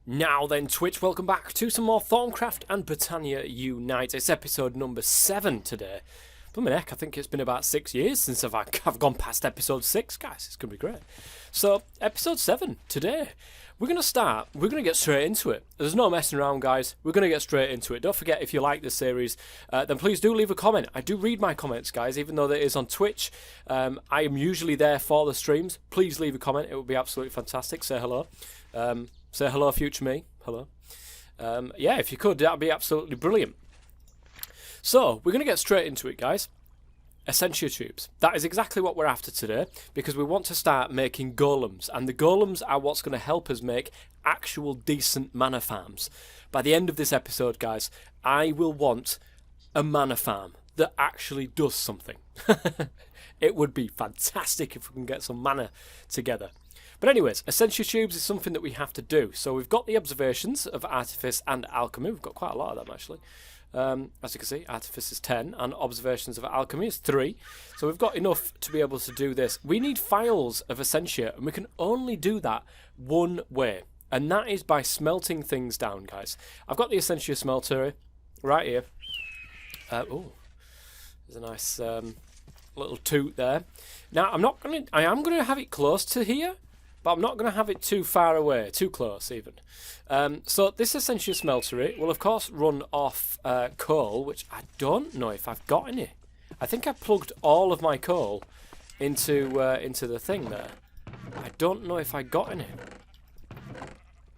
Now then, Twitch, welcome back to some more Thaumcraft and Botania Unite. It's episode number 7 today. Blimey heck, I think it's been about 6 years since I've gone past episode 6, guys. It's going to be great. So, episode 7 today. We're going to get straight into it. There's no messing around, guys. We're going to get straight into it. Don't forget, if you like this series, then please do leave a comment. I do read my comments, guys, even though that is on Twitch. I am usually there for the streams. Please leave a comment. It would be absolutely fantastic. Say hello. Say hello, future me. Hello. Yeah, if you could, that would be absolutely brilliant. So, we're going to get straight into it, guys. Essentia tubes. That is exactly what we're after today, because we want to start making golems, and the golems are what's going to help us make actual decent mana farms. By the end of this episode, guys, I will want a mana farm that actually does something. It would be fantastic if we can get some mana together. But anyways, Essentia tubes is something that we have to do. So we've got the observations of Artifice and Alchemy. We've got quite a lot of them, actually. As you can see, Artifice is 10, and Observations of Alchemy is 3. So we've got enough to be able to do this. We need files of Essentia, and we can only do that one way. And that is by smelting things down, guys. I've got the Essentia smelter right here. Oh, there's a nice little toot there. Now, I am going to have it close to here, but I'm not going to have it too far away, too close even. So this Essentia smeltery will of course run off coal, which I don't know if I've got any. I think I plugged all of my coal into the thing there. I don't know if I got any.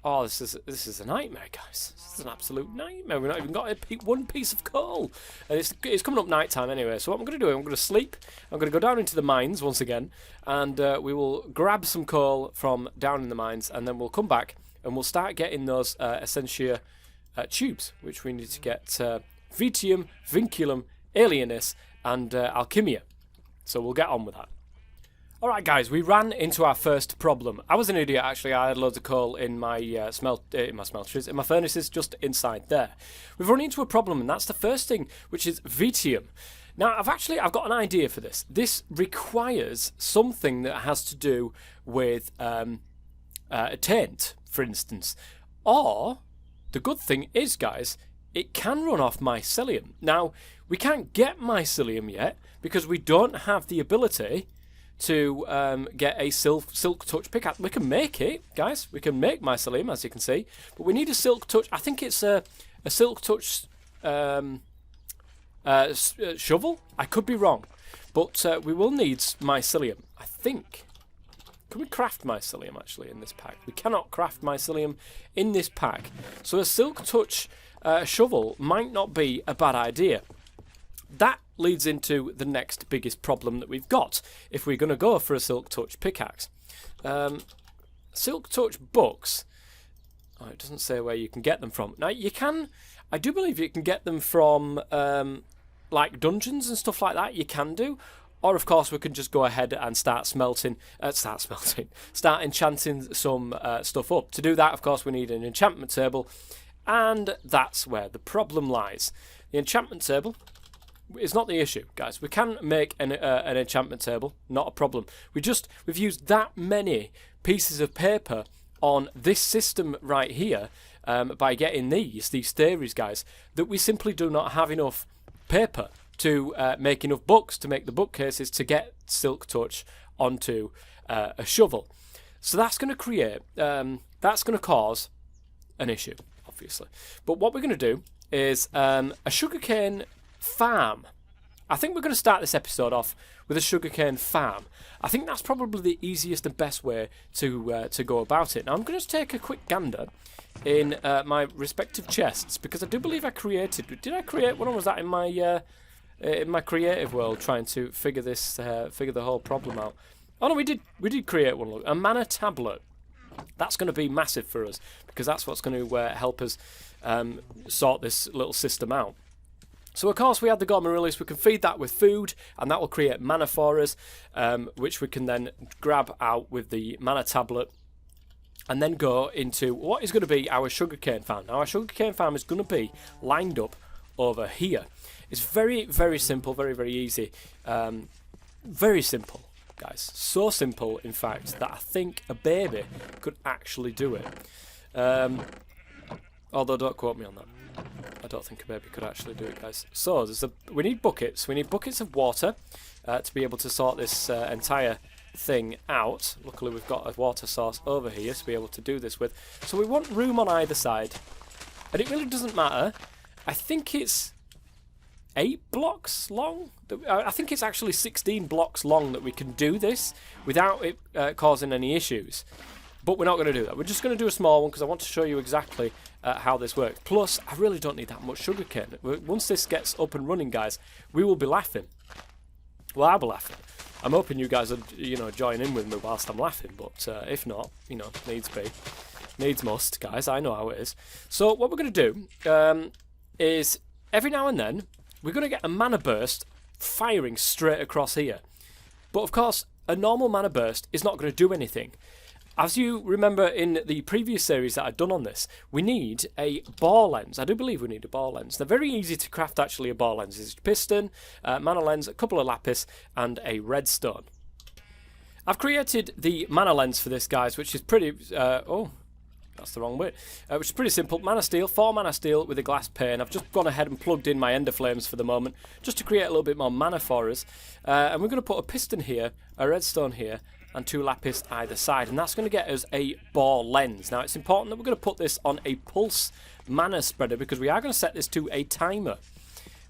Oh, this is a nightmare, guys. This is an absolute nightmare. We've not even got one piece of coal. And it's coming up night time anyway. So what I'm going to do, I'm going to sleep. I'm going to go down into the mines once again. And we will grab some coal from down in the mines. And then we'll come back and we'll start getting those Essentia tubes. Which we need to get Vitium, Vinculum, Alienis and Alchemia. So we'll get on with that. Alright guys, we ran into our first problem. I was an idiot actually, I had loads of coal in my smelteries, in my furnaces just inside there. We've run into a problem, and that's the first thing, which is Vitium. Now I've got an idea for this. This requires something that has to do with a taint, for instance. Or, the good thing is guys, it can run off mycelium. Now, we can't get mycelium yet, because we don't have the ability to get a silk touch pickaxe. We can make it, guys. We can make mycelium, as you can see. But we need a silk touch. I think it's a silk touch shovel. I could be wrong. But we will need mycelium, I think. Can we craft mycelium, actually, in this pack? We cannot craft mycelium in this pack. So a silk touch shovel might not be a bad idea. That leads into the next biggest problem that we've got if we're going to go for a silk touch pickaxe. Silk touch books. Oh, it doesn't say where you can get them from. Now you can, I do believe you can get them from like dungeons and stuff like that. You can do, or of course we can just go ahead and start enchanting some stuff up. To do that, of course, we need an enchantment table, and that's where the problem lies. The enchantment table. It's not the issue, guys. We can make an enchantment table, not a problem. We've used that many pieces of paper on this system right here by getting these theories, guys, that we simply do not have enough paper to make enough books to make the bookcases to get silk touch onto a shovel. So that's going to create, that's going to cause an issue, obviously. But what we're going to do is a sugarcane farm. I think we're going to start this episode off with a sugarcane farm. I think that's probably the easiest and best way to go about it. Now I'm going to take a quick gander in my respective chests, because I do believe I created. Did I create one, or was that in my creative world trying to figure the whole problem out? Oh no, we did create one. Look, a mana tablet. That's going to be massive for us, because that's what's going to help us sort this little system out. So of course we had the golem release. We can feed that with food, and that will create mana for us, which we can then grab out with the mana tablet, and then go into what is going to be our sugarcane farm. Now our sugarcane farm is going to be lined up over here. It's very, very simple, very, very easy, very simple. guys. So simple, in fact, that I think a baby could actually do it. Although don't quote me on that. I don't think I maybe could actually do it, guys. So we need buckets. We need buckets of water to be able to sort this entire thing out. Luckily we've got a water source over here to be able to do this with. So we want room on either side. And it really doesn't matter. I think it's 8 blocks long. I think it's actually 16 blocks long that we can do this without it causing any issues. But we're not going to do that. We're just going to do a small one because I want to show you exactly how this works. Plus, I really don't need that much sugarcane. Once this gets up and running, guys, we will be laughing. Well, I'll be laughing. I'm hoping you guys would, join in with me whilst I'm laughing. But if not, needs be. Needs must, guys. I know how it is. So what we're going to do is every now and then, we're going to get a mana burst firing straight across here. But of course, a normal mana burst is not going to do anything. As you remember in the previous series that I've done on this, we need a bore lens. I do believe we need a bore lens. They're very easy to craft, actually, a bore lens. It's piston, mana lens, a couple of lapis, and a redstone. I've created the mana lens for this, guys, which is pretty... oh, that's the wrong way. Which is pretty simple. Mana steel, 4 mana steel with a glass pane. I've just gone ahead and plugged in my ender flames for the moment, just to create a little bit more mana for us. And we're going to put a piston here, a redstone here, and 2 lapis either side, and that's going to get us a bore lens. Now it's important that we're going to put this on a pulse mana spreader because we are going to set this to a timer,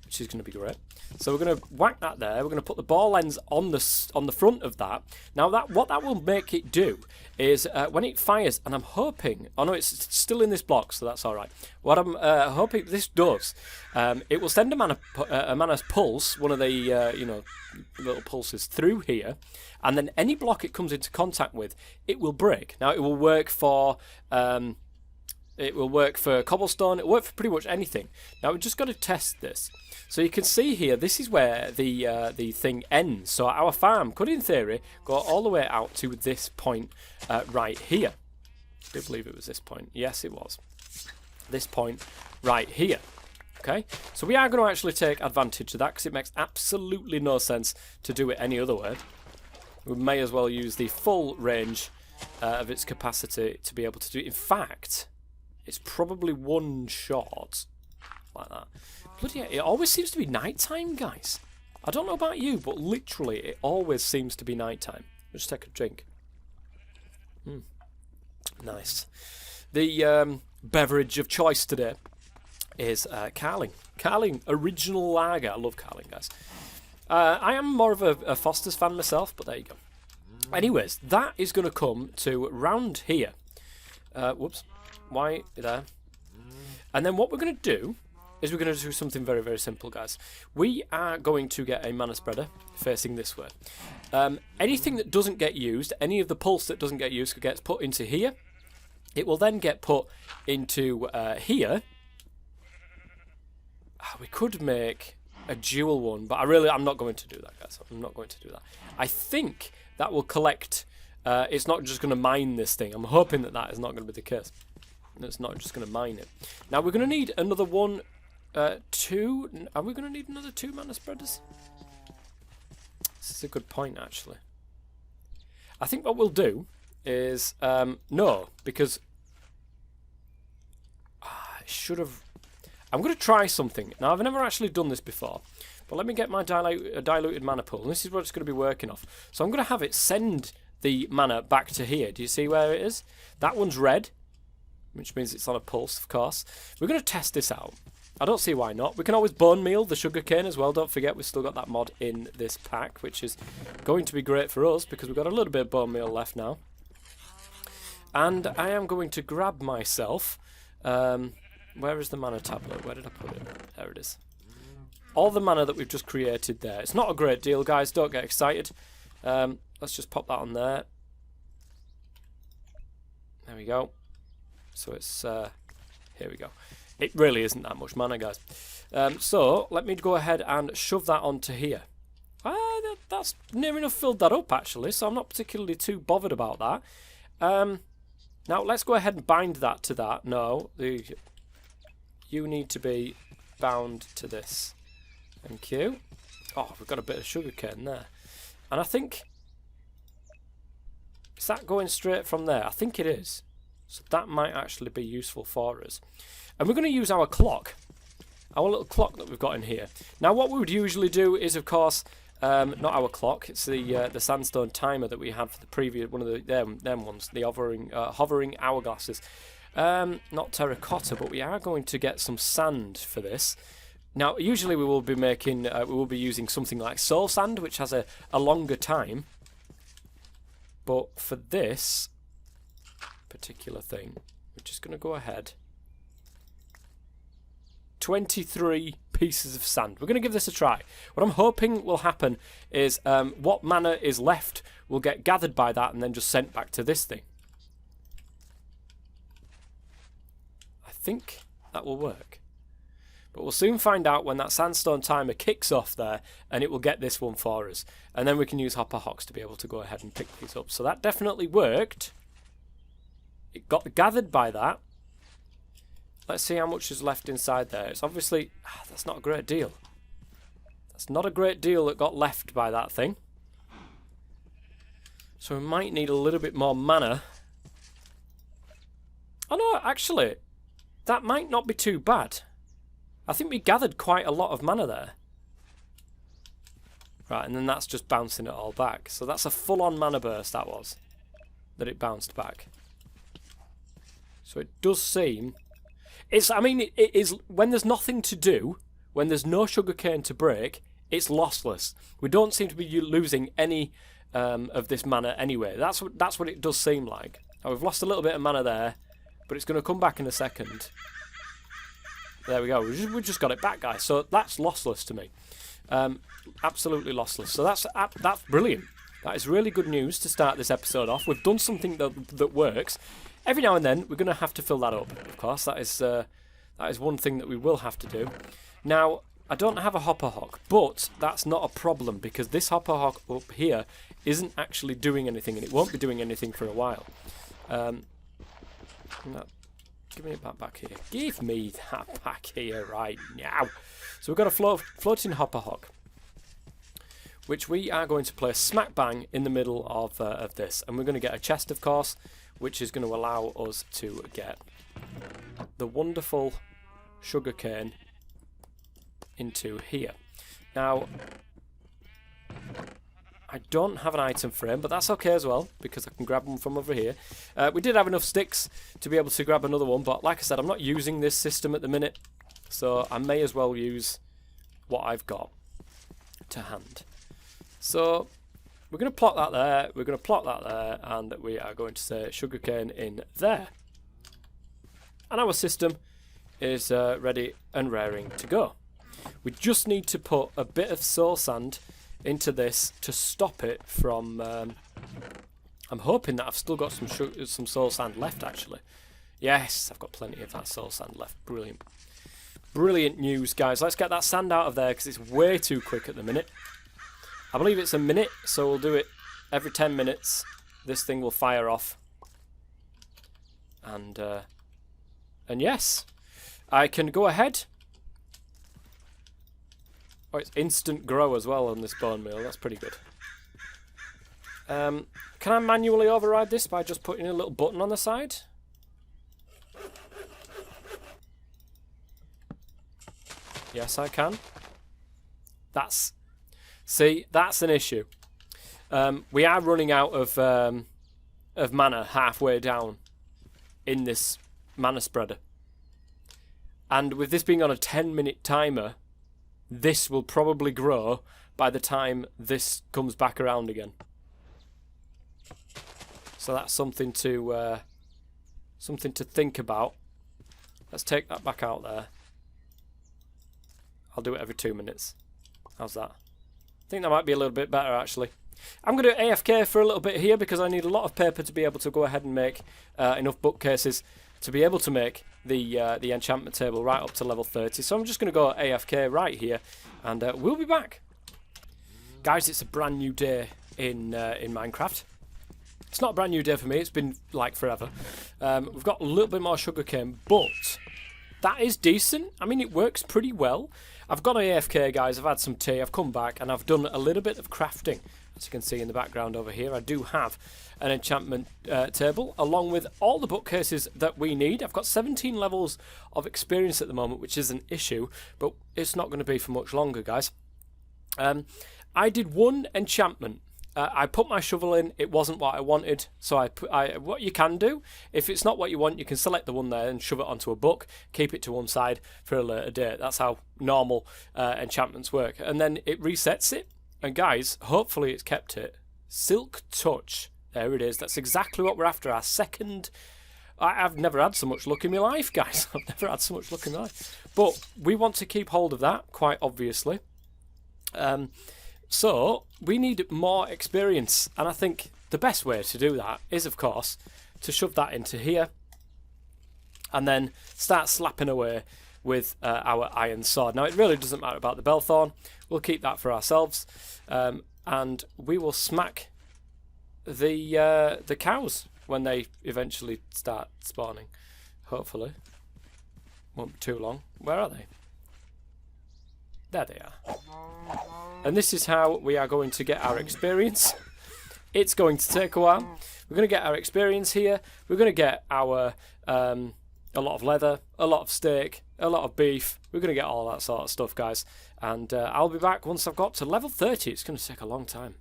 which is going to be great. So we're going to whack that there. We're going to put the bore lens on the front of that. Now what that will make it do is when it fires, and I'm hoping, oh no, it's still in this block, so that's all right. What I'm hoping this does, it will send a mana pulse, one of the little pulses through here, and then any block it comes into contact with, it will break. Now it will work for cobblestone. It will work for pretty much anything. Now we've just got to test this. So you can see here, this is where the thing ends. So our farm could, in theory, go all the way out to this point right here. I do believe it was this point. Yes, it was. This point right here. Okay, so we are going to actually take advantage of that because it makes absolutely no sense to do it any other way. We may as well use the full range of its capacity to be able to do it. In fact, it's probably one shot like that. Bloody hell, it always seems to be nighttime, guys. I don't know about you, but literally it always seems to be nighttime. Just take a drink. Nice. The beverage of choice today is Carling. Carling Original Lager. I love Carling, guys. I am more of a Foster's fan myself, but there you go. Anyways, that is going to come to round here. Whoops. Why there? And then what we're going to do is we're going to do something very, very simple, guys. We are going to get a mana spreader facing this way. Anything that doesn't get used, any of the pulse that doesn't get used gets put into here. It will then get put into here. We could make a dual one, but I'm not going to do that, guys. I'm not going to do that. I think that will collect... it's not just going to mine this thing. I'm hoping that that is not going to be the case. It's not just going to mine it. Now, we're going to need another one... 2... Are we going to need another 2 mana spreaders? This is a good point, actually. I think what we'll do is... no, because... I should have... I'm going to try something. Now, I've never actually done this before. But let me get my diluted mana pool. And this is what it's going to be working off. So I'm going to have it send the mana back to here. Do you see where it is? That one's red, which means it's on a pulse, of course. We're going to test this out. I don't see why not. We can always bone meal the sugarcane as well. Don't forget, we've still got that mod in this pack, which is going to be great for us because we've got a little bit of bone meal left now. And I am going to grab myself... where is the mana tablet? Where did I put it? There it is. All the mana that we've just created there. It's not a great deal, guys. Don't get excited. Let's just pop that on there. There we go. So it's... here we go. It really isn't that much mana, guys. So let me go ahead and shove that onto here. That's near enough filled that up, actually, so I'm not particularly too bothered about that. Now, let's go ahead and bind that to that. No, you need to be bound to this. Thank you. Oh, we've got a bit of sugarcane there. And I think... Is that going straight from there? I think it is. So that might actually be useful for us. And we're going to use our clock. Our little clock that we've got in here. Now what we would usually do is, of course, not our clock, it's the sandstone timer that we had for the previous, one of the them ones, the hovering hourglasses. Not terracotta, but we are going to get some sand for this. Now, usually we will be using something like soul sand, which has a longer time. But for this particular thing, we're just going to go ahead. 23 pieces of sand. We're going to give this a try. What I'm hoping will happen is what mana is left will get gathered by that and then just sent back to this thing. I think that will work. But we'll soon find out when that sandstone timer kicks off there, and it will get this one for us. And then we can use hopper hocks to be able to go ahead and pick these up. So that definitely worked. It got gathered by that. Let's see how much is left inside there. It's obviously... that's not a great deal. That's not a great deal that got left by that thing. So we might need a little bit more mana. Oh no, actually, that might not be too bad. I think we gathered quite a lot of mana there. Right, and then that's just bouncing it all back. So that's a full-on mana burst, that was. That it bounced back. So it does seem... I mean, it is, when there's nothing to do, when there's no sugarcane to break, it's lossless. We don't seem to be losing any of this mana anyway. That's what it does seem like. Now, we've lost a little bit of mana there, but it's going to come back in a second. There we go. We just got it back, guys. So that's lossless to me. Absolutely lossless. So that's brilliant. That is really good news to start this episode off. We've done something that works. Every now and then, we're going to have to fill that up, of course. That is one thing that we will have to do. Now, I don't have a hopper hock, but that's not a problem, because this hopper hock up here isn't actually doing anything, and it won't be doing anything for a while. Give me that back here. Give me that back here right now. So we've got a floating hopper hock, which we are going to place smack bang in the middle of this. And we're going to get a chest, of course, which is going to allow us to get the wonderful sugarcane into here. Now, I don't have an item frame, but that's okay as well, because I can grab one from over here. We did have enough sticks to be able to grab another one, but like I said, I'm not using this system at the minute, so I may as well use what I've got to hand. So we're going to plot that there, we're going to plot that there, and we are going to say sugarcane in there. And our system is ready and raring to go. We just need to put a bit of soul sand into this to stop it from... I'm hoping that I've still got some soul sand left, actually. Yes, I've got plenty of that soul sand left. Brilliant. Brilliant news, guys. Let's get that sand out of there, because it's way too quick at the minute. I believe it's a minute, so we'll do it every 10 minutes. This thing will fire off. And yes, I can go ahead. Oh, it's instant grow as well on this bone meal. That's pretty good. Can I manually override this by just putting a little button on the side? Yes, I can. See, that's an issue. We are running out of mana halfway down in this mana spreader. And with this being on a 10-minute timer, this will probably grow by the time this comes back around again. So that's something to think about. Let's take that back out there. I'll do it every 2 minutes. How's that? I think that might be a little bit better, actually. I'm going to AFK for a little bit here, because I need a lot of paper to be able to go ahead and make enough bookcases to be able to make the enchantment table right up to level 30. So I'm just going to go AFK right here, and we'll be back. Guys, it's a brand new day in Minecraft. It's not a brand new day for me. It's been like forever. We've got a little bit more sugarcane, but that is decent. I mean, it works pretty well. I've gone AFK, guys. I've had some tea. I've come back, and I've done a little bit of crafting. As you can see in the background over here, I do have an enchantment table, along with all the bookcases that we need. I've got 17 levels of experience at the moment, which is an issue, but it's not going to be for much longer, guys. I did one enchantment. I put my shovel in, it wasn't what I wanted, so what you can do, if it's not what you want, you can select the one there and shove it onto a book, keep it to one side for a later date. That's how normal enchantments work. And then it resets it, and guys, hopefully it's kept it. Silk Touch, there it is. That's exactly what we're after, our second... I've never had so much luck in my life, guys. I've never had so much luck in my life. But we want to keep hold of that, quite obviously. So we need more experience, and I think the best way to do that is, of course, to shove that into here and then start slapping away with our iron sword. Now, it really doesn't matter about the Bellthorn. We'll keep that for ourselves, and we will smack the cows when they eventually start spawning. Hopefully. Won't be too long. Where are they? There they are. And this is how we are going to get our experience. It's going to take a while. We're going to get our experience here. We're going to get our a lot of leather, a lot of steak, a lot of beef. We're going to get all that sort of stuff, guys. And I'll be back once I've got to level 30. It's going to take a long time.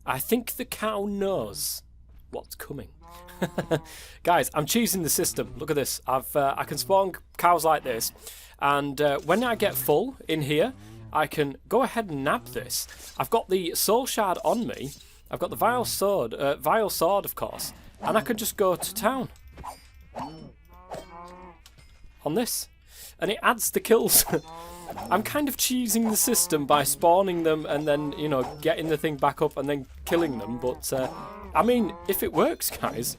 I think the cow knows what's coming. Guys, I'm cheesing the system. Look at this. I can spawn cows like this. And when I get full in here, I can go ahead and nab this. I've got the soul shard on me. I've got the vile sword, of course, and I can just go to town on this, and it adds the kills. I'm kind of cheesing the system by spawning them and then, you know, getting the thing back up and then killing them. But I mean, if it works, guys,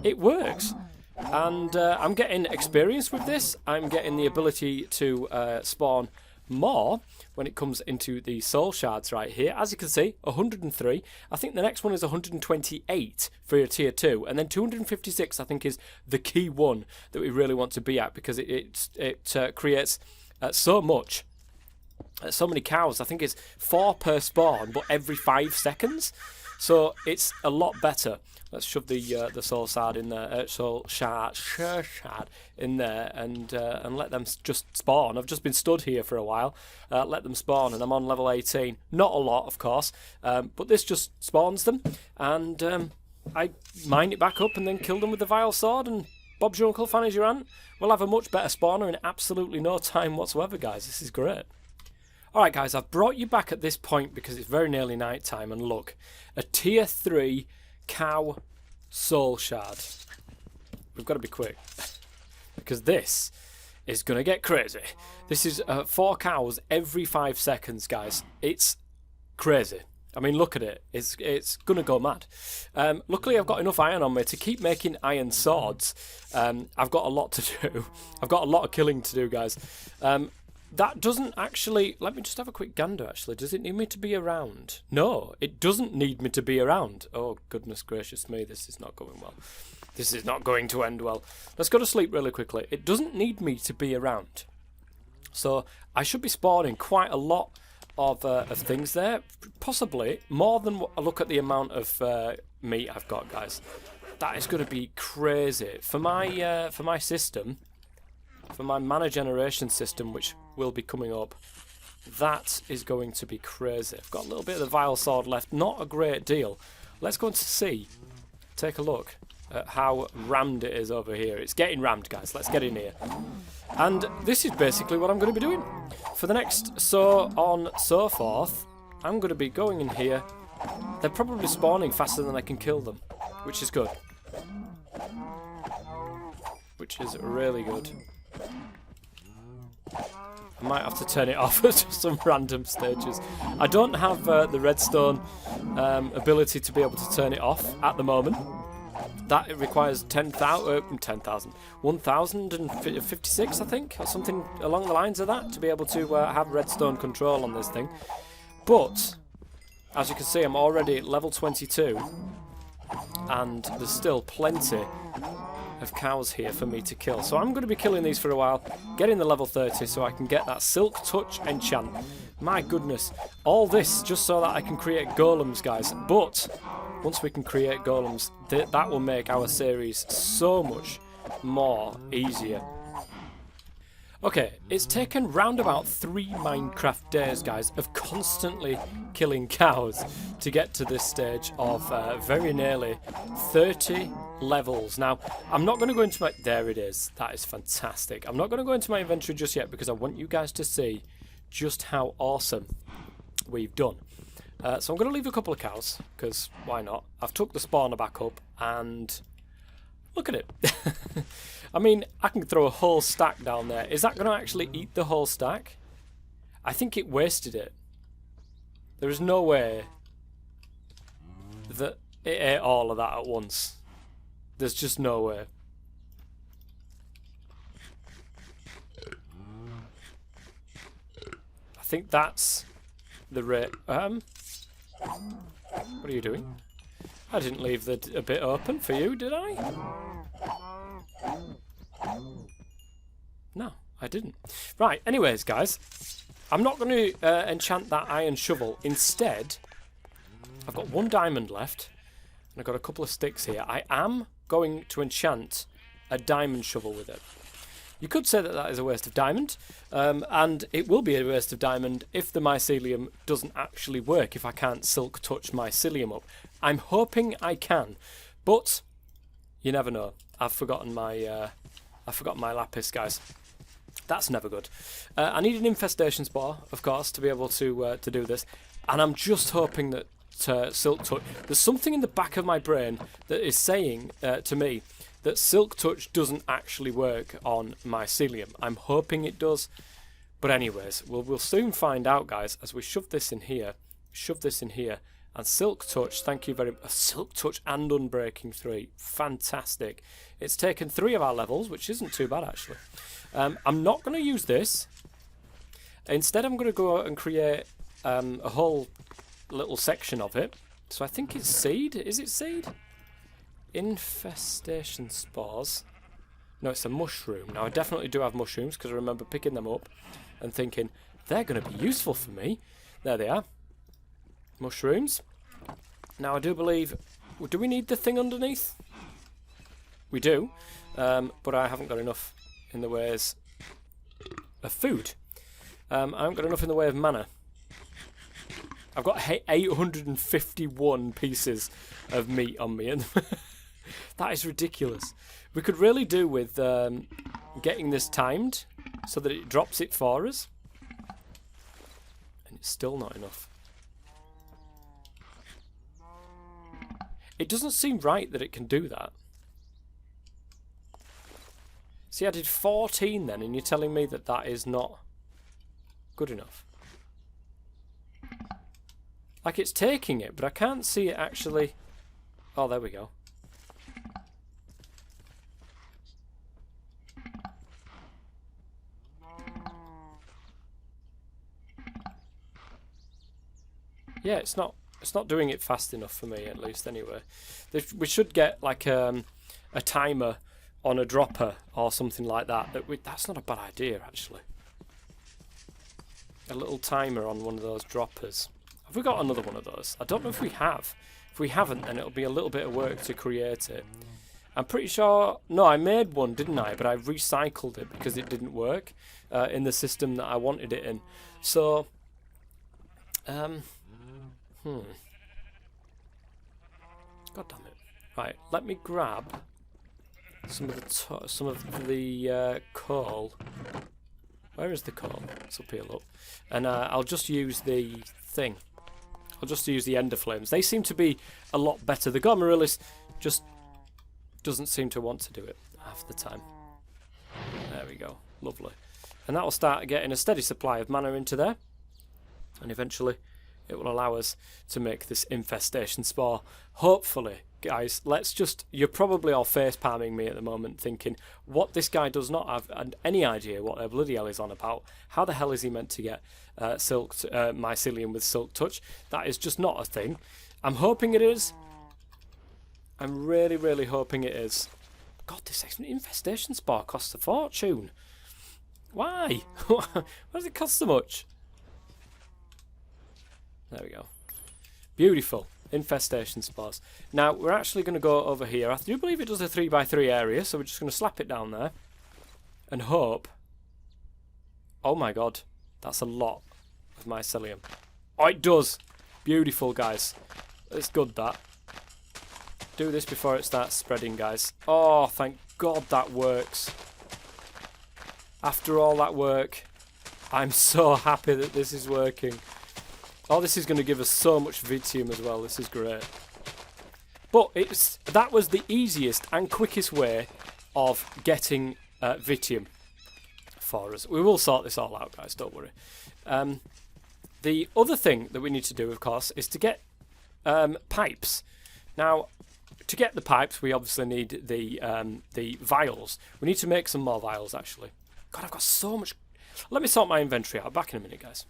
it works. And I'm getting experience with this. I'm getting the ability to spawn more when it comes into the soul shards right here. As you can see, 103. I think the next one is 128 for your tier 2, and then 256 I think is the key one that we really want to be at, because it creates so much, so many cows. I think it's 4 per spawn, but every 5 seconds. So it's a lot better. Let's shove the soul shard in there, soul shard in there, and let them just spawn. I've just been stood here for a while. Let them spawn, and I'm on level 18. Not a lot, of course, but this just spawns them, and I mine it back up and then kill them with the vile sword. And Bob's your uncle, Fanny's your aunt. We'll have a much better spawner in absolutely no time whatsoever, guys. This is great. Alright, guys, I've brought you back at this point because it's very nearly night time, and look, a tier 3 cow soul shard. We've got to be quick because this is going to get crazy. This is 4 cows every 5 seconds, guys. It's crazy. I mean, look at it. It's going to go mad. Luckily, I've got enough iron on me to keep making iron swords. I've got a lot to do. I've got a lot of killing to do, guys. That doesn't actually... Let me just have a quick gander, actually. Does it need me to be around? No, it doesn't need me to be around. Oh, goodness gracious me. This is not going well. This is not going to end well. Let's go to sleep really quickly. It doesn't need me to be around. So I should be spawning quite a lot of things there. Possibly more than what... Look at the amount of meat I've got, guys. That is going to be crazy. For my system... For my mana generation system, which will be coming up, that is going to be crazy. I've got a little bit of the vile sword left, not a great deal. Let's go and see, take a look at how rammed it is over here. It's getting rammed, guys. Let's get in here. And this is basically what I'm going to be doing. For the next so on so forth, I'm going to be going in here. They're probably spawning faster than I can kill them, which is good. Which is really good. I might have to turn it off at some random stages. I don't have the redstone ability to be able to turn it off at the moment. That it requires 1056, I think, or something along the lines of that, to be able to have redstone control on this thing. But as you can see, I'm already at level 22, and there's still plenty of cows here for me to kill. So I'm going to be killing these for a while, getting the level 30 so I can get that Silk Touch enchant. My goodness, all this just so that I can create golems, guys. But once we can create golems, that will make our series so much more easier. Okay, it's taken round about 3 Minecraft days, guys, of constantly killing cows to get to this stage of very nearly 30 levels. Now, I'm not going to go into my... There it is. That is fantastic. I'm not going to go into my inventory just yet because I want you guys to see just how awesome we've done. So I'm going to leave a couple of cows, because why not? I've took the spawner back up, and look at it. I mean, I can throw a whole stack down there. Is that going to actually eat the whole stack? I think it wasted it. There is no way that it ate all of that at once. There's just no way. I think that's the rate. What are you doing? I didn't leave a bit open for you, did I? No, I didn't. Right, anyways, guys, I'm not going to enchant that iron shovel. Instead, I've got 1 diamond left, and I've got a couple of sticks here. I am going to enchant a diamond shovel with it. You could say that that is a waste of diamond, and it will be a waste of diamond if the mycelium doesn't actually work, if I can't silk touch mycelium up. I'm hoping I can, but you never know. I've forgotten my lapis, guys. That's never good. I need an infestation spore, of course, to be able to do this, and I'm just hoping that silk touch... There's something in the back of my brain that is saying to me that silk touch doesn't actually work on mycelium. I'm hoping it does, but anyways, we'll soon find out, guys, as we shove this in here, and silk touch, thank you very much. Silk touch and unbreaking 3, fantastic. It's taken 3 of our levels, which isn't too bad actually. I'm not going to use this. Instead, I'm going to go out and create a whole little section of it. So I think it's seed. Is it seed? Infestation spores. No, it's a mushroom. Now I definitely do have mushrooms because I remember picking them up and thinking they're going to be useful for me. There they are. Mushrooms. Now I do believe... Do we need the thing underneath? We do. But I haven't got enough in the ways of food. I haven't got enough in the way of mana. I've got 851 pieces of meat on me. And that is ridiculous. We could really do with getting this timed so that it drops it for us. And it's still not enough. It doesn't seem right that it can do that. See, I did 14 then, and you're telling me that that is not good enough. Like, it's taking it, but I can't see it actually... Oh, there we go. Yeah, it's not doing it fast enough for me, at least, anyway. We should get, like, a timer on a dropper or something like that. That's not a bad idea, actually. A little timer on one of those droppers. Have we got another one of those? I don't know if we have. If we haven't, then it'll be a little bit of work to create it. I'm pretty sure... No, I made one, didn't I? But I recycled it because it didn't work in the system that I wanted it in. So... God damn it. Right, let me grab some of the coal. Where is the coal? It's up here, look. And I'll just use the thing. I'll just use the ender flames. They seem to be a lot better. The Gomerillus just doesn't seem to want to do it half the time. There we go. Lovely. And that will start getting a steady supply of mana into there. And eventually it will allow us to make this infestation spore. Hopefully, guys, let's just... You're probably all face palming me at the moment thinking, what, this guy does not have any idea what a bloody hell is on about. How the hell is he meant to get mycelium with silk touch? That is just not a thing. I'm hoping it is. I'm really, really hoping it is. God, this infestation spore costs a fortune. Why? Why does it cost so much? There we go. Beautiful. Infestation spores. Now, we're actually going to go over here. I do believe it does a 3x3 area, so we're just going to slap it down there. And hope... Oh my god. That's a lot of mycelium. Oh, it does! Beautiful, guys. It's good, that. Do this before it starts spreading, guys. Oh, thank god that works. After all that work, I'm so happy that this is working. Oh, this is going to give us so much Vitium as well. This is great. But that was the easiest and quickest way of getting Vitium for us. We will sort this all out, guys. Don't worry. The other thing that we need to do, of course, is to get pipes. Now, to get the pipes, we obviously need the vials. We need to make some more vials, actually. God, I've got so much... Let me sort my inventory out. Back in a minute, guys.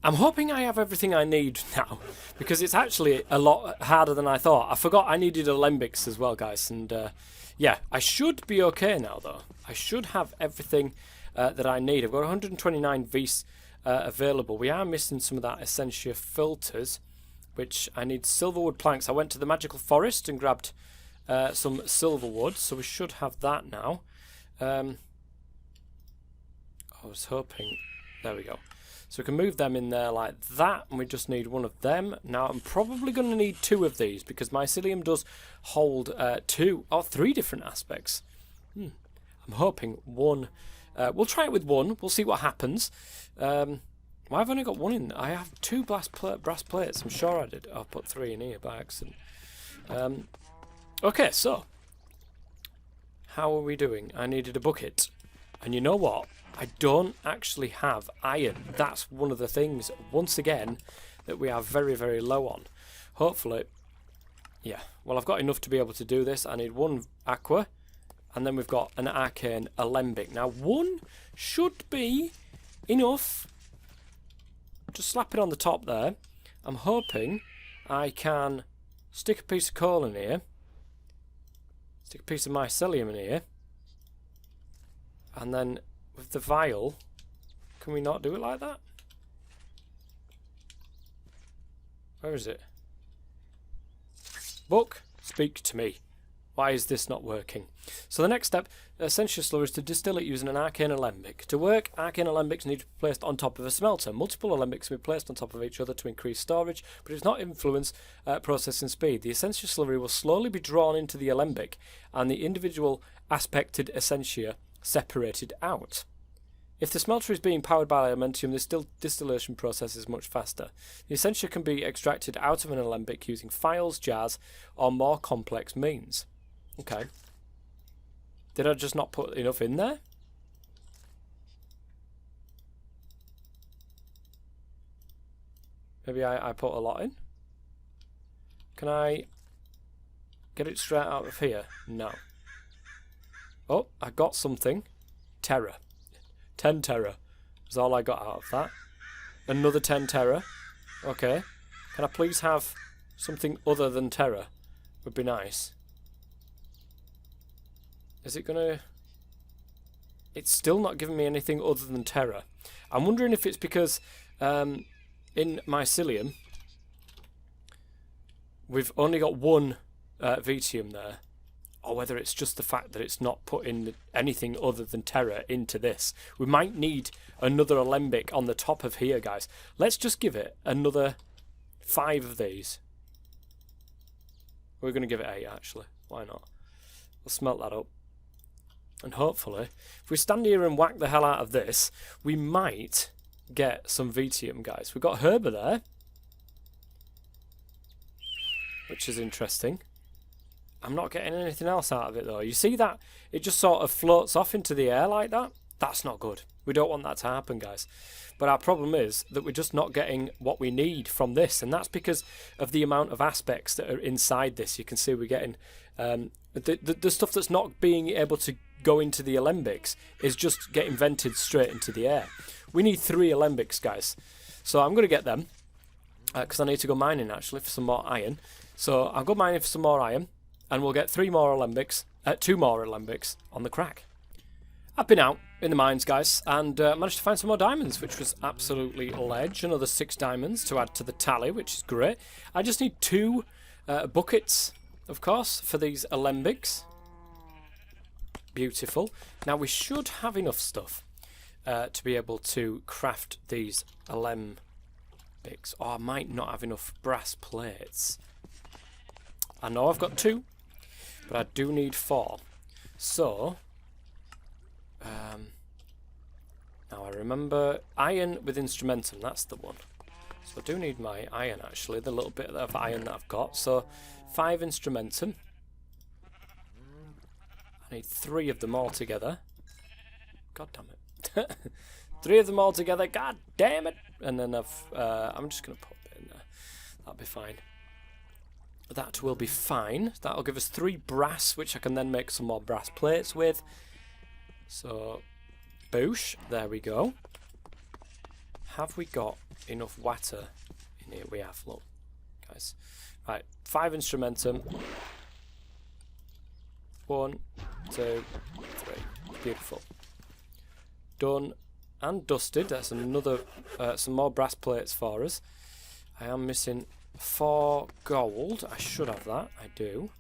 I'm hoping I have everything I need now, because it's actually a lot harder than I thought. I forgot I needed alembics as well, guys, and yeah, I should be okay now, though. I should have everything that I need. I've got 129 Vs available. We are missing some of that Essentia filters, which I need silverwood planks. I went to the magical forest and grabbed some silverwood, so we should have that now. I was hoping... There we go. So we can move them in there like that, and we just need one of them. Now, I'm probably going to need two of these, because mycelium does hold 2 or 3 different aspects. I'm hoping one... we'll try it with one. We'll see what happens. Well, I've only got one in. I have 2 brass plates. I'm sure I did. I'll put 3 in here by accident. Okay, so. How are we doing? I needed a bucket. And you know what? I don't actually have iron. That's one of the things, once again, that we are very, very low on. Hopefully, yeah. Well, I've got enough to be able to do this. I need 1 aqua, and then we've got an arcane alembic. Now, 1 should be enough. Just slap it on the top there. I'm hoping I can stick a piece of coal in here, stick a piece of mycelium in here, and then with the vial, can we not do it like that? Where is it? Book, speak to me. Why is this not working? So the next step, Essentia Slur, is to distill it using an arcane alembic. To work, arcane alembics need to be placed on top of a smelter. Multiple alembics can be placed on top of each other to increase storage, but it does not influence processing speed. The Essentia slurry will slowly be drawn into the alembic, and the individual aspected essentia separated out. If the smelter is being powered by elementium, the distillation process is much faster. The essentia can be extracted out of an alembic using files, jars, or more complex means. Okay. Did I just not put enough in there? Maybe I put a lot in? Can I get it straight out of here? No. Oh, I got something. Terra. 10 terra is all I got out of that. Another 10 terra. Okay. Can I please have something other than terra? Would be nice. Is it gonna... It's still not giving me anything other than terra. I'm wondering if it's because in mycelium we've only got 1 Vitium there. Or whether it's just the fact that it's not putting anything other than terra into this. We might need another alembic on the top of here, guys. Let's just give it another 5 of these. We're going to give it 8, actually. Why not? We'll smelt that up. And hopefully, if we stand here and whack the hell out of this, we might get some Vitium, guys. We've got Herba there, which is interesting. I'm not getting anything else out of it, though. You see that? It just sort of floats off into the air like that. That's not good. We don't want that to happen, guys. But our problem is that we're just not getting what we need from this, and that's because of the amount of aspects that are inside this. You can see we're getting... the stuff that's not being able to go into the alembics is just getting vented straight into the air. We need 3 alembics, guys. So I'm going to get them, because I need to go mining, actually, for some more iron. So I'll go mining for some more iron. And we'll get 3 more alembics, 2 more alembics on the crack. I've been out in the mines, guys, and managed to find some more diamonds, which was absolutely ledge. Another 6 diamonds to add to the tally, which is great. I just need 2 buckets, of course, for these alembics. Beautiful. Now, we should have enough stuff to be able to craft these alembics. Oh, I might not have enough brass plates. I know I've got 2, but I do need 4. So... now I remember iron with instrumentum, that's the one. So I do need my iron actually, the little bit of iron that I've got. So 5 instrumentum. I need 3 of them all together. God damn it. 3 of them all together, god damn it! And then I'm just going to put it in there. That'll be fine. That will be fine. That'll give us 3 brass, which I can then make some more brass plates with. So, boosh, there we go. Have we got enough water in here? We have, look, guys. Right, 5 instrumentum. 1, 2, 3. Beautiful. Done and dusted. That's another, some more brass plates for us. I am missing 4 gold. I should have that. I do.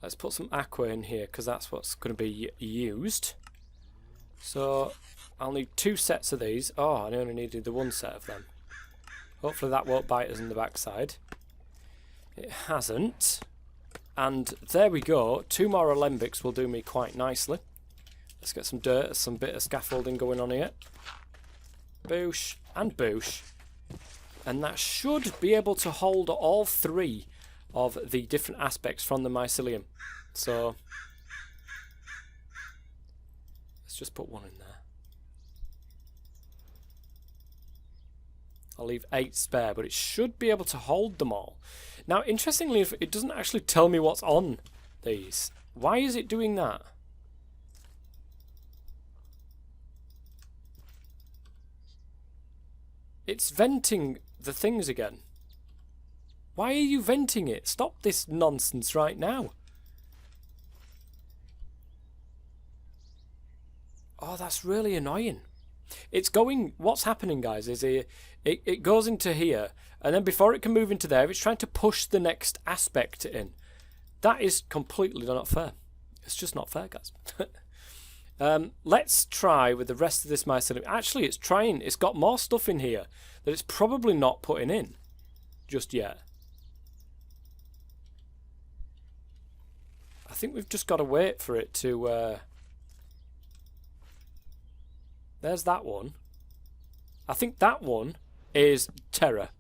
Let's put some aqua in here because that's what's going to be used. So I'll need 2 sets of these. Oh, I only needed the 1 set of them. Hopefully that won't bite us in the backside. It hasn't. And there we go. 2 more alembics will do me quite nicely. Let's get some dirt, some bit of scaffolding going on here. Boosh and boosh. And that should be able to hold all 3 of the different aspects from the mycelium. So let's just put 1 in there. I'll leave 8 spare, but it should be able to hold them all. Now, interestingly, it doesn't actually tell me what's on these. Why is it doing that? It's venting the things again. Why are you venting it? Stop this nonsense right now. Oh, that's really annoying. It's going... What's happening, guys, is it goes into here, and then before it can move into there, it's trying to push the next aspect in. That is completely not fair. It's just not fair, guys. Let's try with the rest of this mycelium. Actually, it's trying. It's got more stuff in here that it's probably not putting in just yet. I think we've just got to wait for it to... There's that one. I think that one is Terra.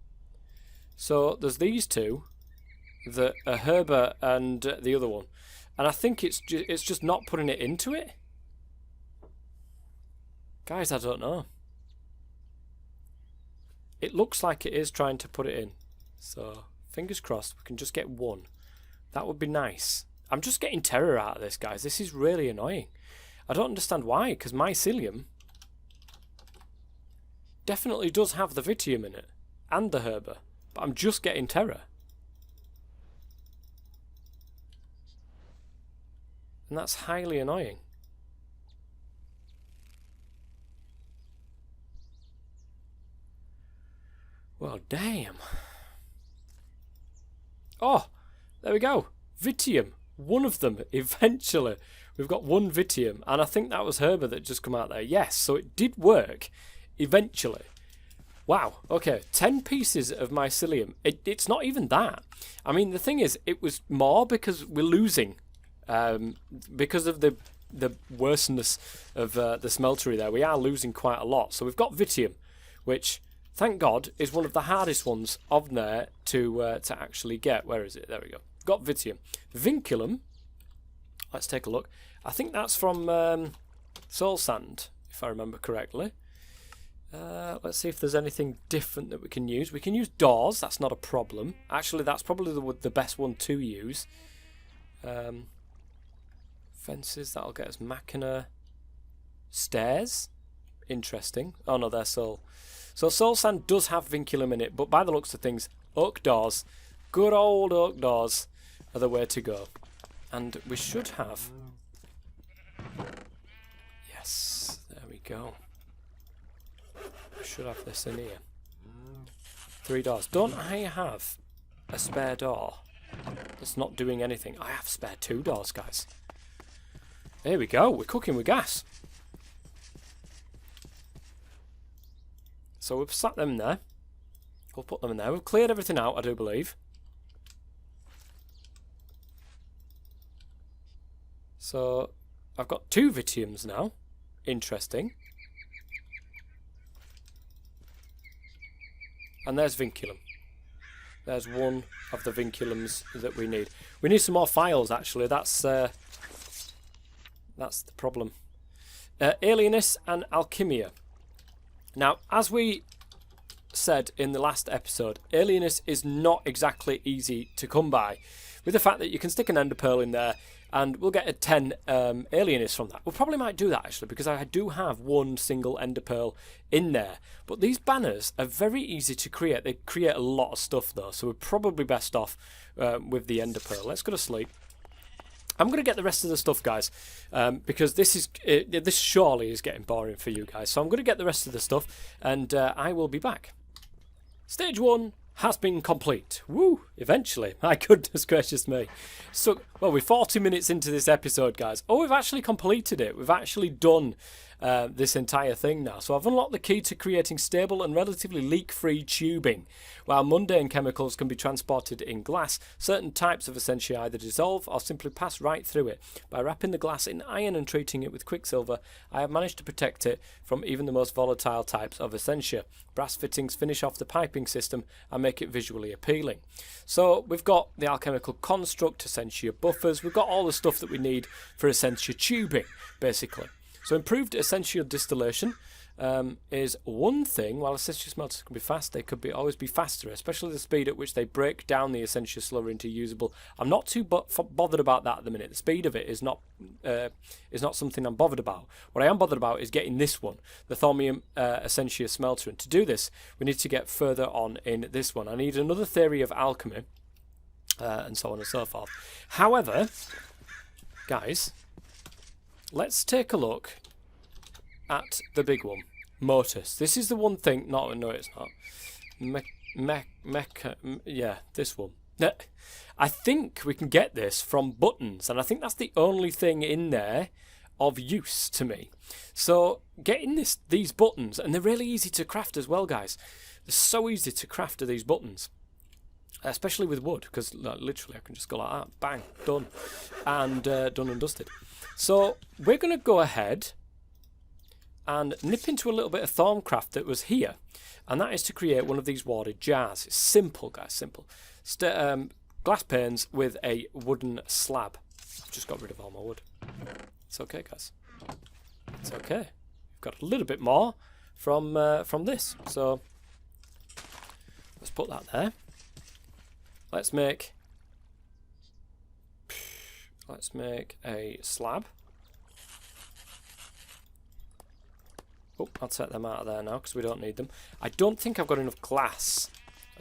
So there's these 2, the Herba and the other one, and I think it's just not putting it into it. Guys, I don't know. It looks like it is trying to put it in. So fingers crossed we can just get 1. That would be nice. I'm just getting terror out of this, guys. This is really annoying. I don't understand why, because mycelium definitely does have the vitium in it and the herba, but I'm just getting terror. And that's highly annoying. Well, damn. Oh, there we go. Vitium. One of them, eventually. We've got 1 vitium, and I think that was herba that just come out there. Yes, so it did work. Eventually. Wow, okay, 10 pieces of mycelium. It's not even that. I mean, the thing is, it was more because we're losing. Because of the worseness of the smeltery there, we are losing quite a lot. So we've got vitium, which, thank God, is one of the hardest ones of there to actually get. Where is it? There we go. Got vitium. Vinculum, let's take a look. I think that's from soul sand, if I remember correctly. Let's see if there's anything different that we can use. We can use doors, that's not a problem. Actually, that's probably the best one to use. Fences, that'll get us machina. Stairs, interesting. Oh no, they're soul. So soul sand does have vinculum in it, but by the looks of things, oak doors. Good old oak doors are the way to go. And we should have... Yes, there we go. We should have this in here. 3 doors. Don't I have a spare door that's not doing anything? I have spare 2 doors, guys. There we go. We're cooking with gas. So we've sat them there. We'll put them in there. We've cleared everything out, I do believe. So I've got 2 Vitiums now. Interesting. And there's Vinculum. There's one of the Vinculums that we need. We need some more files, actually. That's the problem. Alienus and Alchemia. Now, as we said in the last episode, Alienus is not exactly easy to come by. With the fact that you can stick an ender pearl in there, and we'll get a 10 Alienus from that. We probably might do that, actually, because I do have 1 single ender pearl in there. But these banners are very easy to create. They create a lot of stuff, though, so we're probably best off with the ender pearl. Let's go to sleep. I'm going to get the rest of the stuff, guys, because this surely is getting boring for you guys. So I'm going to get the rest of the stuff, and I will be back. Stage 1 has been complete. Woo! Eventually. My goodness gracious me. So, well, we're 40 minutes into this episode, guys. Oh, we've actually completed it. We've actually done this entire thing now. So I've unlocked the key to creating stable and relatively leak-free tubing. While mundane chemicals can be transported in glass, certain types of essentia either dissolve or simply pass right through it. By wrapping the glass in iron and treating it with quicksilver, I have managed to protect it from even the most volatile types of essentia. Brass fittings finish off the piping system and make it visually appealing. So we've got the alchemical construct, essentia buffers, we've got all the stuff that we need for essentia tubing, basically. So improved essential distillation is one thing. While essential smelters can be fast, they could always be faster, especially the speed at which they break down the essential slurry into usable. I'm not too bothered about that at the minute. The speed of it is not something I'm bothered about. What I am bothered about is getting this one, the Thaumium Essentia Smelter. And to do this, we need to get further on in this one. I need another theory of alchemy, and so on and so forth. However, guys, let's take a look at the big one, Motus. This is the one thing. No, it's not. Yeah, this one. I think we can get this from buttons, and I think that's the only thing in there of use to me. So getting these buttons, and they're really easy to craft as well, guys. They're so easy to craft these buttons, especially with wood, because literally I can just go like that, bang, done, and done and dusted. So we're going to go ahead and nip into a little bit of Thaumcraft that was here, and that is to create one of these warded jars. It's simple, guys, simple. Glass panes with a wooden slab. I've just got rid of all my wood. It's okay, guys. It's okay. We've got a little bit more from this, so let's put that there. Let's make a slab. Oh, I'll take them out of there now because we don't need them. I don't think I've got enough glass.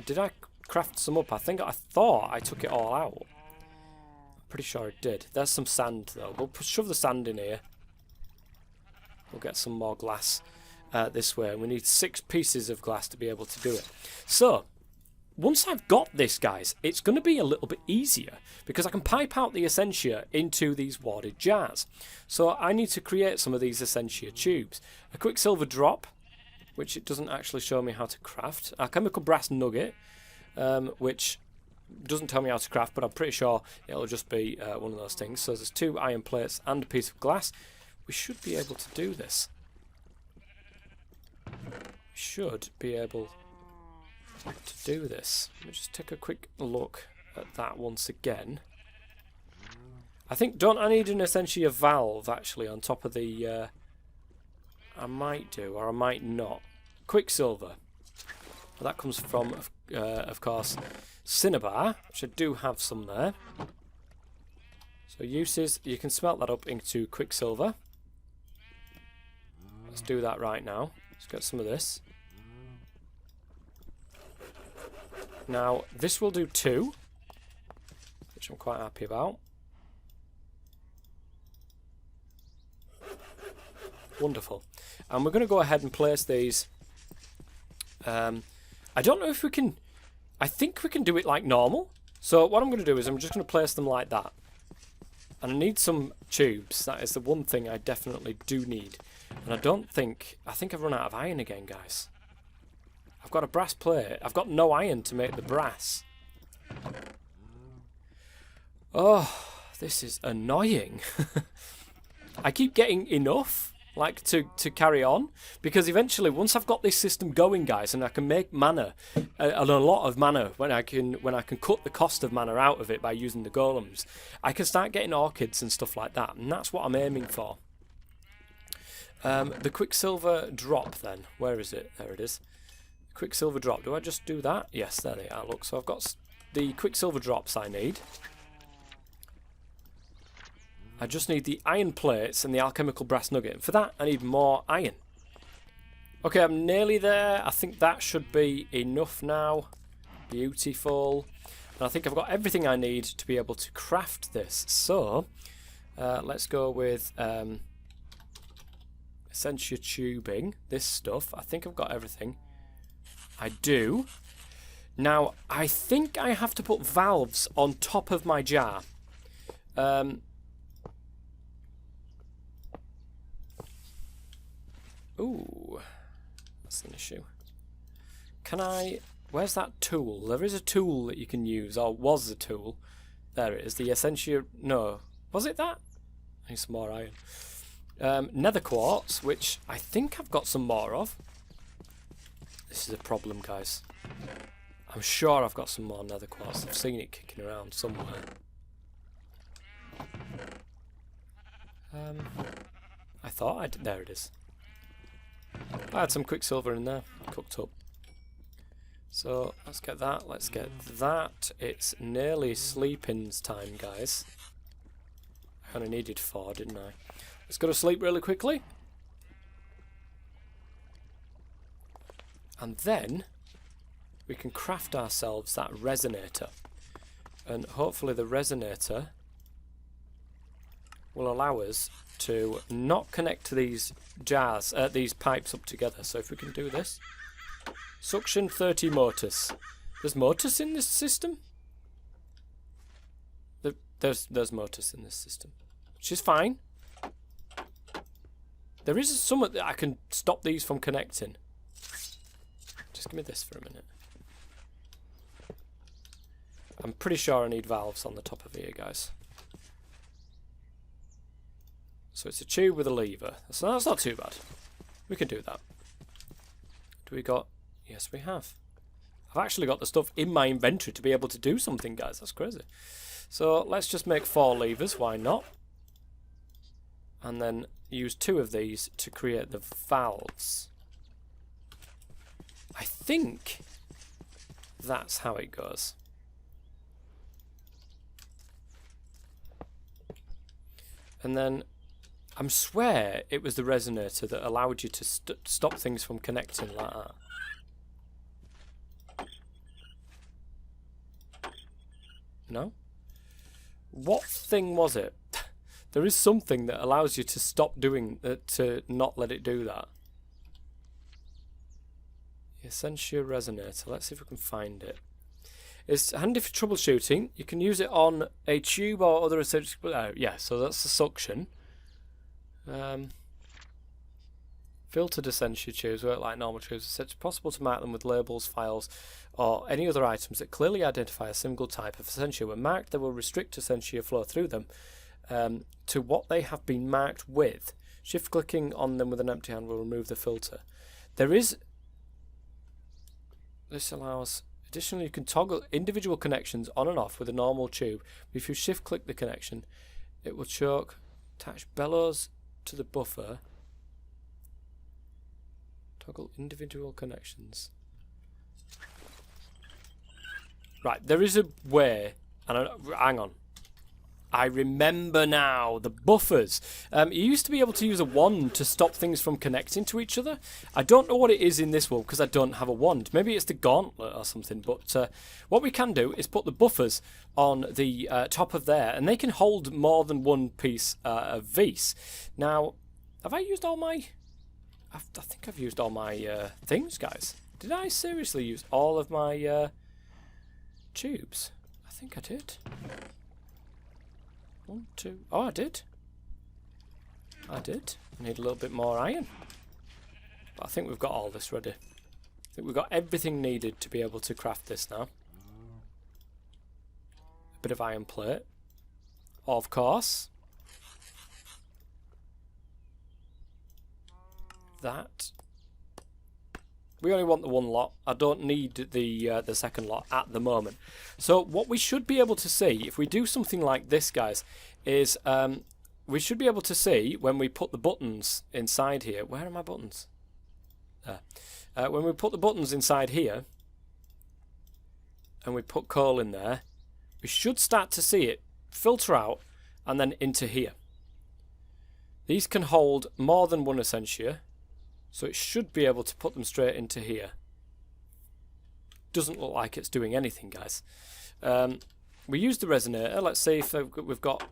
Did I craft some up? I thought I took it all out. I'm pretty sure I did. There's some sand though. We'll shove the sand in here. We'll get some more glass this way. We need 6 pieces of glass to be able to do it. So once I've got this, guys, it's going to be a little bit easier because I can pipe out the essentia into these warded jars. So I need to create some of these essentia tubes. A quicksilver drop, which it doesn't actually show me how to craft. A chemical brass nugget, which doesn't tell me how to craft, but I'm pretty sure it'll just be one of those things. So there's 2 iron plates and a piece of glass. We should be able to do this. We should be able to do this. Let me just take a quick look at that once again. I think, don't I need an essentia valve actually on top of the I might do, or I might not. Quicksilver. Well, that comes from of course cinnabar, which I do have some there. So uses, you can smelt that up into quicksilver. Let's do that right now. Let's get some of this. Now, this will do 2. which I'm quite happy about. Wonderful. And we're going to go ahead and place these. I don't know if we can... I think we can do it like normal. So what I'm going to do is I'm just going to place them like that. And I need some tubes. That is the one thing I definitely do need. And I don't think... I think I've run out of iron again, guys. I've got a brass plate. I've got no iron to make the brass. Oh, this is annoying. I keep getting enough, like, to carry on. Because eventually, once I've got this system going, guys, and I can make mana, a lot of mana, when I can cut the cost of mana out of it by using the golems, I can start getting orchids and stuff like that. And that's what I'm aiming for. The quicksilver drop, then. Where is it? There it is. Quicksilver drop. Do I just do that? Yes, there they are. Look, so I've got the quicksilver drops I need. I just need the iron plates and the alchemical brass nugget. And for that, I need more iron. Okay, I'm nearly there. I think that should be enough now. Beautiful. And I think I've got everything I need to be able to craft this. So, let's go with Essentia tubing. This stuff. I think I've got everything. I do. Now, I think I have to put valves on top of my jar. Ooh, that's an issue. Can I... Where's that tool? There is a tool that you can use, or was a tool. There it is, the Essentia... No, was it that? I need some more iron. Nether quartz, which I think I've got some more of. This is a problem, guys. I'm sure I've got some more nether quartz. I've seen it kicking around somewhere. I thought I did... There it is. I had some quicksilver in there, cooked up. So, let's get that, let's get that. It's nearly sleeping's time, guys. I only needed 4, didn't I? Let's go to sleep really quickly. And then, we can craft ourselves that resonator. And hopefully the resonator will allow us to not connect to these jars, these pipes up together. So if we can do this. Suction 30 motors. There's motors in this system? There's motors in this system. Which is fine. There is something that I can stop these from connecting. Just give me this for a minute. I'm pretty sure I need valves on the top of here, guys. So it's a tube with a lever. That's not too bad. We can do that. Do we got... Yes, we have. I've actually got the stuff in my inventory to be able to do something, guys. That's crazy. So let's just make 4 levers. Why not? And then use 2 of these to create the valves. I think that's how it goes. And then... I swear it was the resonator that allowed you to stop things from connecting like that. No? What thing was it? There is something that allows you to stop doing that, to not let it do that. Essentia resonator. Let's see if we can find it. It's handy for troubleshooting. You can use it on a tube or other essential... yeah, so that's the suction. Filtered Essentia tubes work like normal tubes. It's possible to mark them with labels, files, or any other items that clearly identify a single type of Essentia. When marked, they will restrict Essentia flow through them to what they have been marked with. Shift clicking on them with an empty hand will remove the filter. There is... This allows... Additionally, you can toggle individual connections on and off with a normal tube. If you shift click the connection, it will choke. Attach bellows to the buffer. Toggle individual connections. Right, there is a way, and hang on. I remember now, the buffers. You used to be able to use a wand to stop things from connecting to each other. I don't know what it is in this one because I don't have a wand. Maybe it's the gauntlet or something. But what we can do is put the buffers on the top of there, and they can hold more than one piece of vis. Now, have I used all my... I think I've used all my things, guys. Did I seriously use all of my tubes? I think I did. 1, 2... Oh, I did. I need a little bit more iron. But I think we've got all this ready. I think we've got everything needed to be able to craft this now. A bit of iron plate. Of course. That. We only want the one lot. I don't need the second lot at the moment. So what we should be able to see, if we do something like this, guys, is we should be able to see when we put the buttons inside here. Where are my buttons? There. When we put the buttons inside here, and we put coal in there, we should start to see it filter out and then into here. These can hold more than one essentia. So it should be able to put them straight into here. Doesn't look like it's doing anything, guys. We use the resonator. Let's see if we've got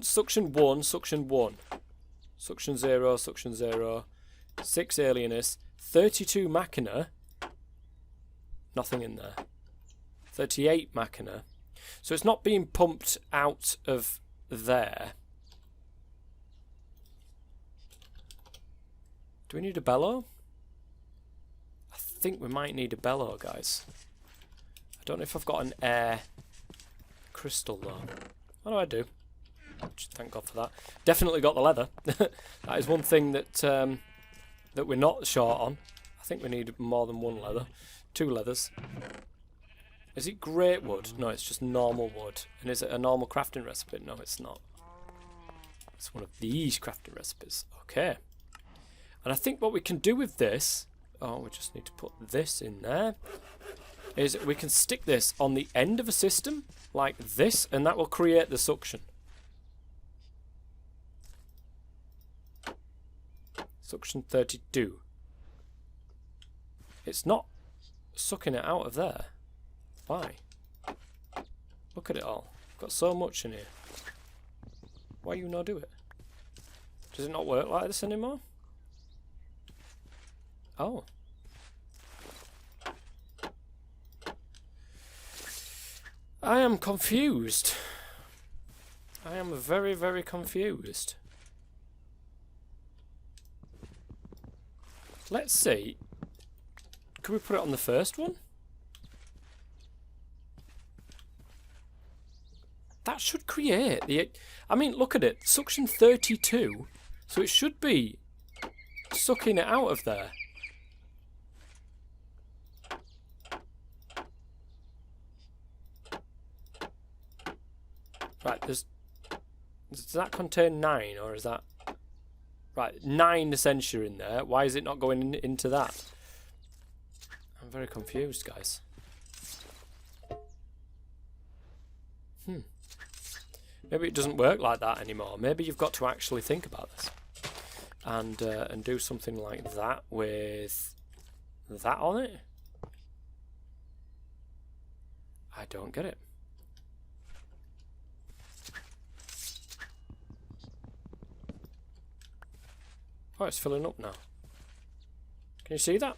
suction 1, suction 1. Suction 0, suction 0. 6 alienus. 32 machina. Nothing in there. 38 machina. So it's not being pumped out of there. Do we need a bellow? I think we might need a bellow, guys. I don't know if I've got an air crystal, though. Oh, no, I do. Thank God for that. Definitely got the leather. That is one thing that that we're not short on. I think we need more than one leather. 2 leathers. Is it great wood? No, it's just normal wood. And is it a normal crafting recipe? No, it's not. It's one of these crafting recipes. Okay. And I think what we can do with this, oh, we just need to put this in there, is we can stick this on the end of a system, like this, and that will create the suction. Suction 32. It's not sucking it out of there. Why? Look at it all. Got so much in here. Why you not do it? Does it not work like this anymore? Oh. I am confused. I am very, very confused. Let's see. Can we put it on the first one? That should create the... I mean, look at it. Suction 32. So it should be sucking it out of there. Right, does that contain 9, or is that... Right, 9 essentia in there. Why is it not going into that? I'm very confused, guys. Maybe it doesn't work like that anymore. Maybe you've got to actually think about this. And do something like that with that on it. I don't get it. Oh, it's filling up now. Can you see that?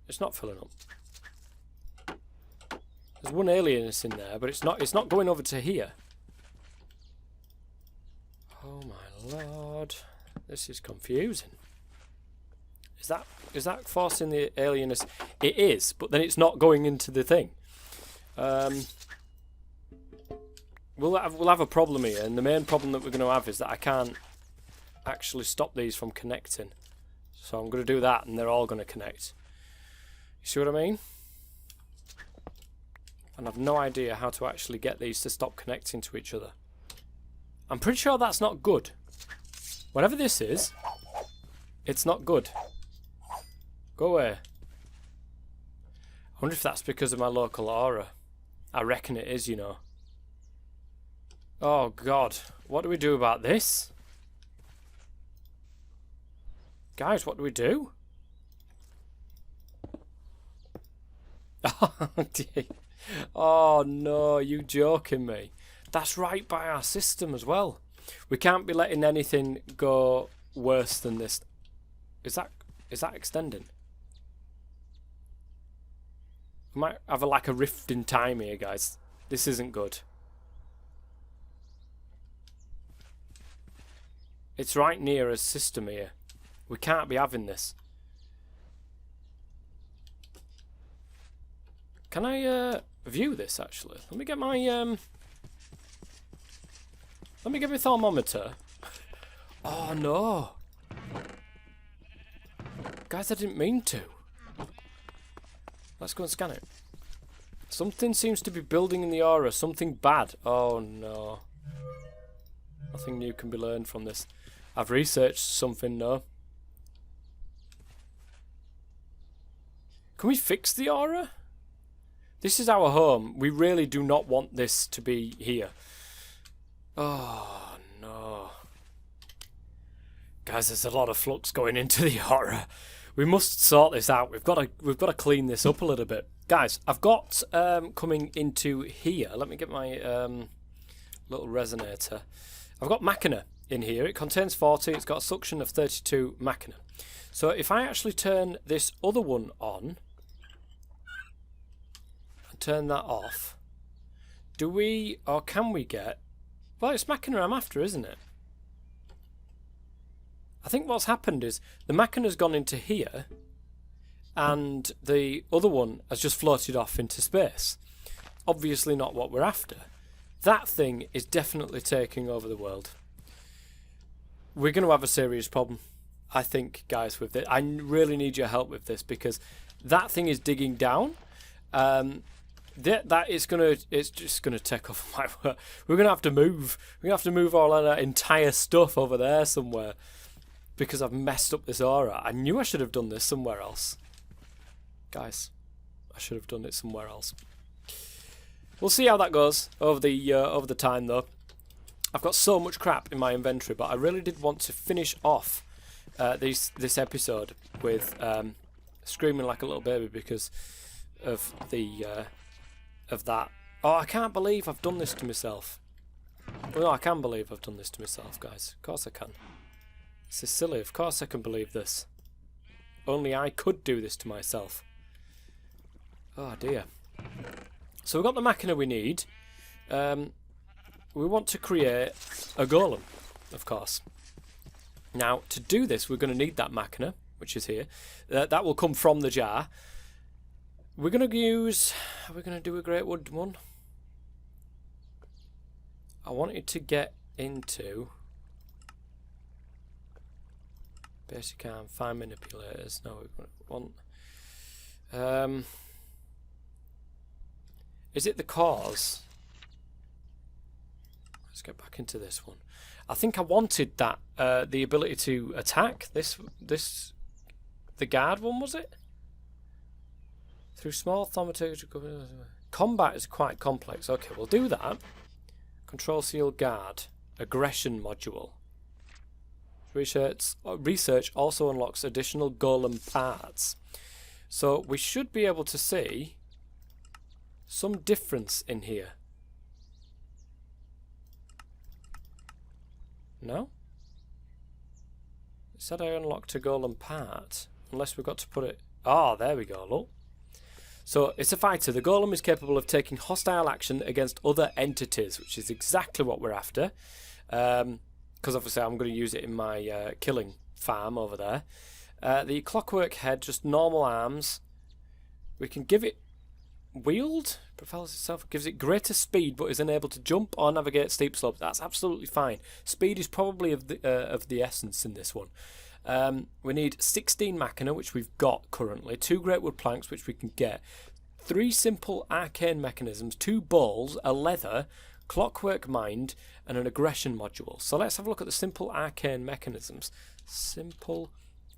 It's not filling up. There's one alienus in there, but it's not going over to here. Oh my lord. This is confusing. Is that forcing the alienus? It is, but then it's not going into the thing. We'll have a problem here, and the main problem that we're going to have is that I can't actually stop these from connecting. So I'm going to do that, and they're all going to connect. You see what I mean? And I've no idea how to actually get these to stop connecting to each other. I'm pretty sure that's not good. Whatever this is, it's not good. Go away. wonder if that's because of my local aura. I reckon it is, you know. Oh god, what do we do about this? Guys, what do we do? Oh dear. Oh no, you joking me? That's right by our system as well. We can't be letting anything go worse than this. Is that extending? We might have like a rift in time here, guys. This isn't good. It's right near a system here. We can't be having this. Can I view this actually? Let me get my thermometer. Oh no. Guys, I didn't mean to. Let's go and scan it. Something seems to be building in the aura. Something bad. Oh no. Nothing new can be learned from this. I've researched something though. Can we fix the aura? This is our home. We really do not want this to be here. Oh no. Guys, there's a lot of flux going into the aura. We must sort this out. We've got to clean this up a little bit. Guys, I've got coming into here. Let me get my little resonator. I've got Machina in here. It contains 40. It's got a suction of 32 Machina. So if I actually turn this other one on and turn that off, do we, or can we get... Well, it's Machina I'm after, isn't it? I think what's happened is the Machina's gone into here and the other one has just floated off into space. Obviously not what we're after. That thing is definitely taking over the world. We're going to have a serious problem, I think, guys, with this. I really need your help with this because that thing is digging down. It's just gonna take off my work. We're gonna have to move. We're gonna have to move all of that entire stuff over there somewhere because I've messed up this aura. I knew I should have done this somewhere else, guys. I should have done it somewhere else. We'll see how that goes over the time though. I've got so much crap in my inventory, but I really did want to finish off this episode with screaming like a little baby because of that. Oh, I can't believe I've done this to myself. Well, no, I can believe I've done this to myself, guys. Of course I can. This is silly. Of course I can believe this. Only I could do this to myself. Oh dear. So we've got the Machina we need. We want to create a golem, of course. Now, to do this, we're going to need that Machina, which is here. That will come from the jar. We're going to use... Are we going to do a Great Wood one? I wanted to get into... Basic arm, fine manipulators. No, we want... is it the cause? Let's get back into this one. I think I wanted that, the ability to attack. The guard one, was it? Through small thaumaturgical... Combat is quite complex. Okay, we'll do that. Control seal guard. Aggression module. Research also unlocks additional golem parts. So we should be able to see some difference in here. No? It said I unlocked a golem part. Unless we've got to put it... Ah, there we go, look. So, it's a fighter. The golem is capable of taking hostile action against other entities, which is exactly what we're after. Because obviously I'm going to use it in my killing farm over there. The clockwork head, just normal arms. We can give it wield. Propels itself. Gives it greater speed, but is unable to jump or navigate steep slopes. That's absolutely fine. Speed is probably of the essence in this one. We need 16 Machina, which we've got currently, 2 Great Wood planks, which we can get, 3 simple arcane mechanisms, 2 balls, a leather, clockwork mind, and an aggression module. So let's have a look at the simple arcane mechanisms. Simple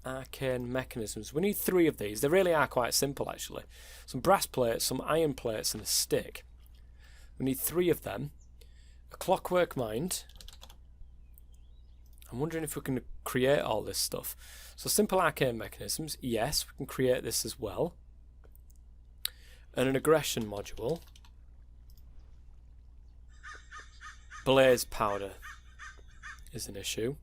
arcane mechanisms. We need 3 of these. They really are quite simple, actually. Some brass plates, some iron plates, and a stick. We need 3 of them. A clockwork mind. I'm wondering if we can create all this stuff. So simple arcane mechanisms. Yes, we can create this as well. And an aggression module. Blaze powder is an issue.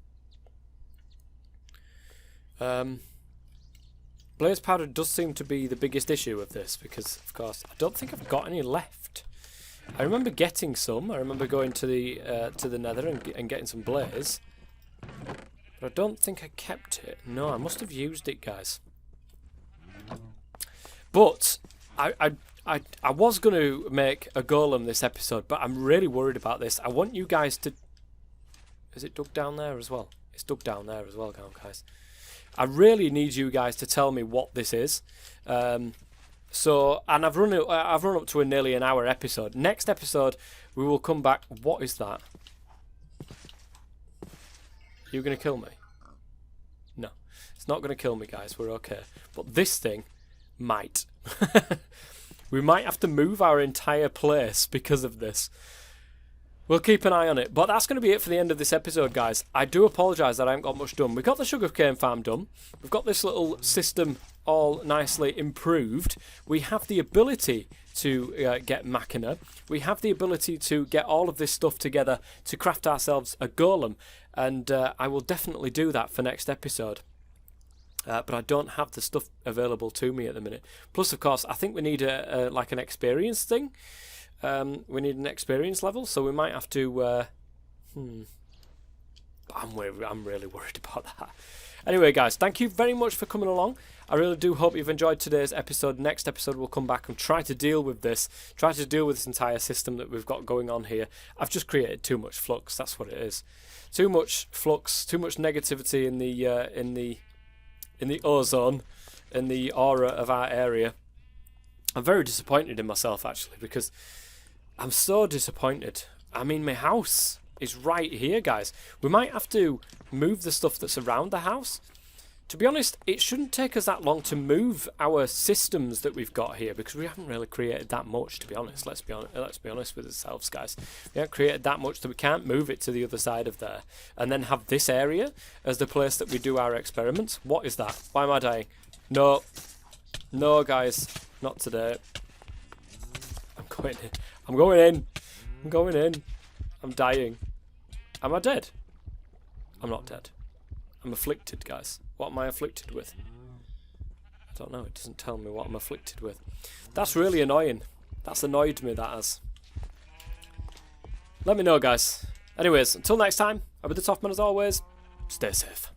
Blaze powder does seem to be the biggest issue of this because, of course, I don't think I've got any left. I remember getting some. I remember going to the Nether and getting some blaze, but I don't think I kept it. No, I must have used it, guys. But I was going to make a golem this episode, but I'm really worried about this. I want you guys to... Is it dug down there as well? It's dug down there as well, guys. I really need you guys to tell me what this is. And I've run up to nearly an hour episode. Next episode, we will come back. What is that? You going to kill me? No, it's not going to kill me, guys. We're okay. But this thing might. We might have to move our entire place because of this. We'll keep an eye on it. But that's going to be it for the end of this episode, guys. I do apologise that I haven't got much done. We got the sugarcane farm done. We've got this little system all nicely improved. We have the ability to get machina. We have the ability to get all of this stuff together to craft ourselves a golem. And I will definitely do that for next episode. But I don't have the stuff available to me at the minute. Plus, of course, I think we need like an experience thing. We need an experience level, so we might have to... I'm really worried about that. Anyway, guys, thank you very much for coming along. I really do hope you've enjoyed today's episode. Next episode, we'll come back and try to deal with this. Try to deal with this entire system that we've got going on here. I've just created too much flux. That's what it is. Too much flux. Too much negativity in the ozone, in the aura of our area. I'm very disappointed in myself, actually, because I'm so disappointed. I mean, my house is right here, guys. We might have to move the stuff that's around the house. To be honest, it shouldn't take us that long to move our systems that we've got here, because we haven't really created that much, to be honest. Let's be honest with ourselves, guys. We haven't created that much that we can't move it to the other side of there and then have this area as the place that we do our experiments. What is that? Why am I dying? No, guys, not today. I'm going in. I'm dying. Am I dead? I'm not dead. I'm afflicted, guys. What am I afflicted with? I don't know. It doesn't tell me what I'm afflicted with. That's really annoying. That's annoyed me, that has. Let me know, guys. Anyways, until next time, I'll be the Toffman as always. Stay safe.